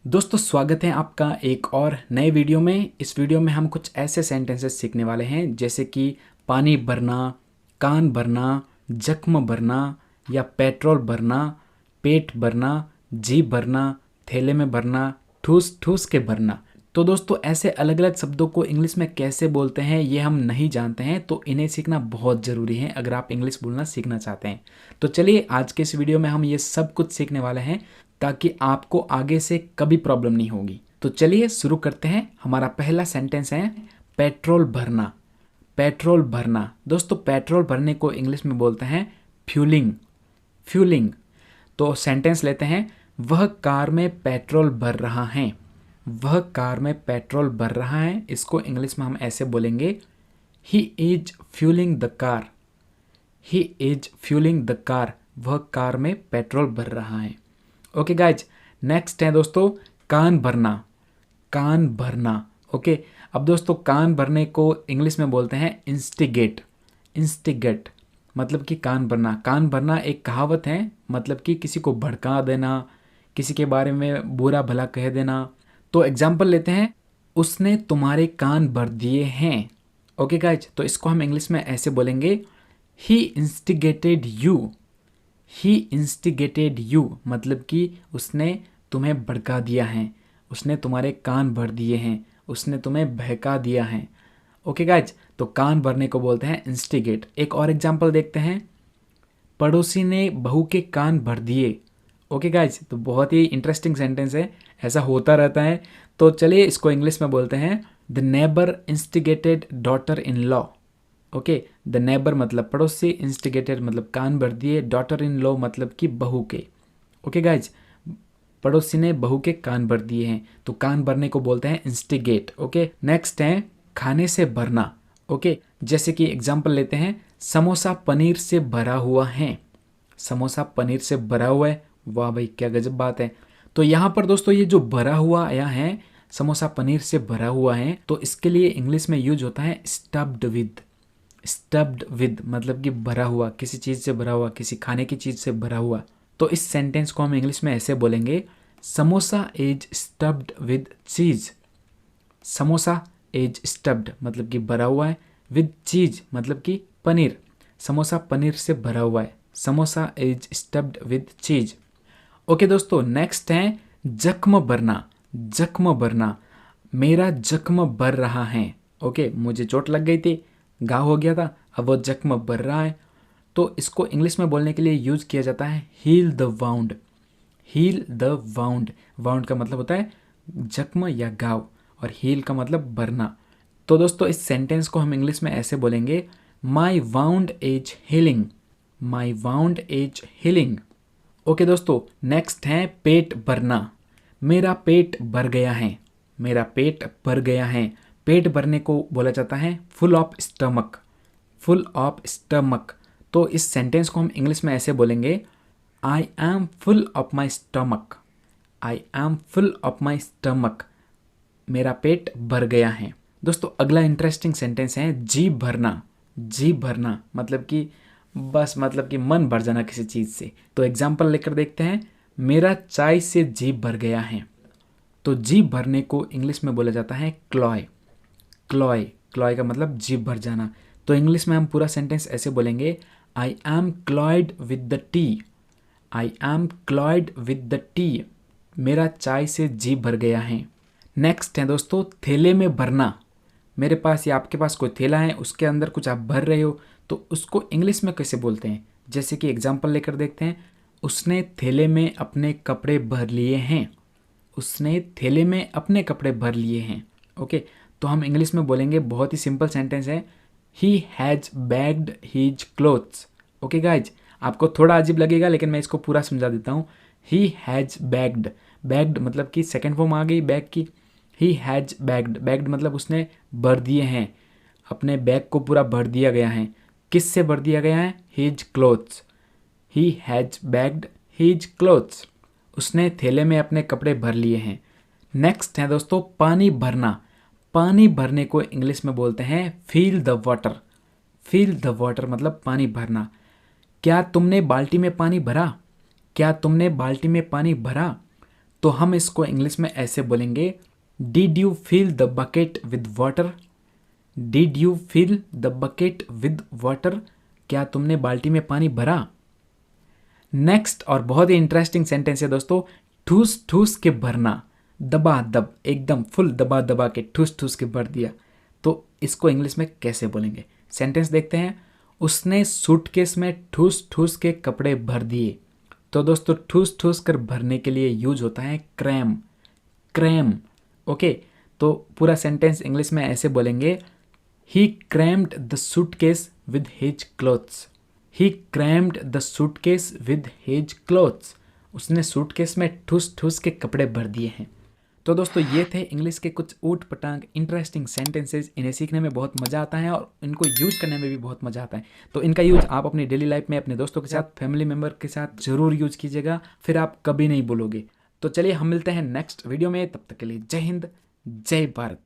दोस्तों स्वागत है आपका एक और नए वीडियो में। इस वीडियो में हम कुछ ऐसे सेंटेंसेस सीखने वाले हैं जैसे कि पानी भरना, कान भरना, जख्म भरना या पेट्रोल भरना, पेट भरना, जी भरना, थैले में भरना, ठूस ठूस के भरना। तो दोस्तों ऐसे अलग अलग शब्दों को इंग्लिश में कैसे बोलते हैं ये हम नहीं जानते हैं, तो इन्हें सीखना बहुत ज़रूरी है अगर आप इंग्लिश बोलना सीखना चाहते हैं। तो चलिए आज के इस वीडियो में हम ये सब कुछ सीखने वाले हैं ताकि आपको आगे से कभी प्रॉब्लम नहीं होगी। तो चलिए शुरू करते हैं। हमारा पहला सेंटेंस है पेट्रोल भरना। पेट्रोल भरना दोस्तों, पेट्रोल भरने को इंग्लिश में बोलते हैं फ्यूलिंग। फ्यूलिंग। तो सेंटेंस लेते हैं, वह कार में पेट्रोल भर रहा है। वह कार में पेट्रोल भर रहा है, इसको इंग्लिश में हम ऐसे बोलेंगे, he is fuelling the car. He is fuelling the car. वह कार में पेट्रोल भर रहा है। ओके गाइज, नेक्स्ट है दोस्तों कान भरना। कान भरना। ओके, अब दोस्तों कान भरने को इंग्लिश में बोलते हैं इंस्टिगेट। इंस्टिगेट मतलब कि कान भरना। कान भरना एक कहावत है, मतलब कि किसी को भड़का देना, किसी के बारे में बुरा भला कह देना। तो एग्जाम्पल लेते हैं, उसने तुम्हारे कान भर दिए हैं। ओके गाइज, तो इसको हम इंग्लिश में ऐसे बोलेंगे, he instigated you. He instigated you मतलब कि उसने तुम्हें भड़का दिया है, उसने तुम्हारे कान भर दिए हैं, उसने तुम्हें बहका दिया है। ओके गाइज, तो कान भरने को बोलते हैं इंस्टिगेट। एक और एग्जांपल देखते हैं, पड़ोसी ने बहू के कान भर दिए। ओके गाइज, तो बहुत ही इंटरेस्टिंग सेंटेंस है, ऐसा होता रहता है। तो चलिए इसको इंग्लिश में बोलते हैं, the neighbour instigated daughter in law. Okay, the neighbour मतलब पड़ोसी, इंस्टिगेटेड मतलब कान भर दिए, डॉटर इन लॉ मतलब कि बहू के। ओके गाइज, पड़ोसी ने बहू के कान भर दिए हैं, तो कान भरने को बोलते हैं इंस्टिगेट। ओके, नेक्स्ट है खाने से भरना। ओके, जैसे कि एग्जांपल लेते हैं, समोसा पनीर से भरा हुआ है। समोसा पनीर से भरा हुआ है, वाह भाई क्या गजब बात है। तो यहाँ पर दोस्तों ये जो भरा हुआ आया है, समोसा पनीर से भरा हुआ है, तो इसके लिए इंग्लिश में यूज होता है स्टफ्ड विद। स्टफ्ड विद मतलब कि भरा हुआ, किसी चीज़ से भरा हुआ, किसी खाने की चीज़ से भरा हुआ। तो इस सेंटेंस को हम इंग्लिश में ऐसे बोलेंगे, samosa is stuffed with cheese. Samosa is stuffed मतलब कि भरा हुआ है, विद चीज़ मतलब कि पनीर। समोसा पनीर से भरा हुआ है, samosa is stuffed with cheese. Okay दोस्तों, नेक्स्ट है जख्म भरना। जख्म भरना, मेरा जख्म भर रहा है। ओके, मुझे चोट लग गई थी, घाव हो गया था, अब वो जख्म भर रहा है। तो इसको इंग्लिश में बोलने के लिए यूज किया जाता है heal the wound. Heal the wound. Wound का मतलब होता है जख्म या घाव, और हील का मतलब भरना। तो दोस्तों इस सेंटेंस को हम इंग्लिश में ऐसे बोलेंगे, my wound is healing. My wound is healing. Okay दोस्तों, नेक्स्ट है पेट भरना। मेरा पेट भर गया है। मेरा पेट भर गया है। पेट भरने को बोला जाता है full of stomach. Full of stomach. तो इस सेंटेंस को हम इंग्लिश में ऐसे बोलेंगे, I M full of my stomach. I am full of my stomach. मेरा पेट भर गया है। दोस्तों अगला इंटरेस्टिंग सेंटेंस है जी भरना। जी भरना मतलब कि बस, मतलब कि मन भर जाना किसी चीज़ से। तो एग्जाम्पल लेकर देखते हैं, मेरा चाय से जी भर गया है। तो जी भरने को इंग्लिश में बोला जाता है क्लॉय। क्लॉय। क्लॉय का मतलब जीभ भर जाना। तो इंग्लिश में हम पूरा सेंटेंस ऐसे बोलेंगे, I am cloyed with the tea. I am cloyed with the tea. मेरा चाय से जी भर गया है। नेक्स्ट है दोस्तों थैले में भरना। मेरे पास या आपके पास कोई थैला है, उसके अंदर कुछ आप भर रहे हो, तो उसको इंग्लिश में कैसे बोलते हैं। जैसे कि एग्जाम्पल लेकर देखते हैं, उसने थैले में अपने कपड़े भर लिए हैं। उसने थैले में अपने कपड़े भर लिए हैं। ओके, तो हम इंग्लिश में बोलेंगे, बहुत ही सिंपल सेंटेंस है, he has bagged his clothes. Okay guys, आपको थोड़ा अजीब लगेगा लेकिन मैं इसको पूरा समझा देता हूँ। ही हैज़ बैग्ड। बैग्ड मतलब कि सेकेंड फॉर्म आ गई बैग की। ही हैज़ बैग्ड। बैग्ड मतलब उसने भर दिए हैं, अपने बैग को पूरा भर दिया गया है। किस से भर दिया गया है, his clothes. He has bagged his clothes. उसने थैले में अपने कपड़े भर लिए हैं। नेक्स्ट है दोस्तों पानी भरना। पानी भरने को इंग्लिश में बोलते हैं feel the water. Feel the water मतलब पानी भरना। क्या तुमने बाल्टी में पानी भरा। क्या तुमने बाल्टी में पानी भरा। तो हम इसको इंग्लिश में ऐसे बोलेंगे, did you fill the bucket with water. Did you fill the bucket with water, क्या तुमने बाल्टी में पानी भरा। नेक्स्ट और बहुत ही इंटरेस्टिंग सेंटेंस है दोस्तों, ठूस ठूस के भरना, दबा दब, एकदम फुल दबा दबा के ठूस ठूस के भर दिया। तो इसको इंग्लिश में कैसे बोलेंगे, सेंटेंस देखते हैं। उसने सूटकेस में ठूस ठूस के कपड़े भर दिए। तो दोस्तों ठूस ठूस कर भरने के लिए यूज होता है क्रैम, क्रैम। ओके, तो पूरा सेंटेंस इंग्लिश में ऐसे बोलेंगे, he crammed the suitcase with his clothes. He crammed the suitcase with his clothes, उसने सूटकेस में ठूस ठूस के कपड़े भर दिए हैं। तो दोस्तों ये थे इंग्लिश के कुछ ऊट पटांग इंटरेस्टिंग सेंटेंसेस। इन्हें सीखने में बहुत मज़ा आता है और इनको यूज करने में भी बहुत मज़ा आता है। तो इनका यूज आप अपनी डेली लाइफ में अपने दोस्तों के साथ, फैमिली मेम्बर के साथ ज़रूर यूज कीजिएगा, फिर आप कभी नहीं भूलोगे। तो चलिए हम मिलते हैं नेक्स्ट वीडियो में, तब तक के लिए जय हिंद, जय भारत।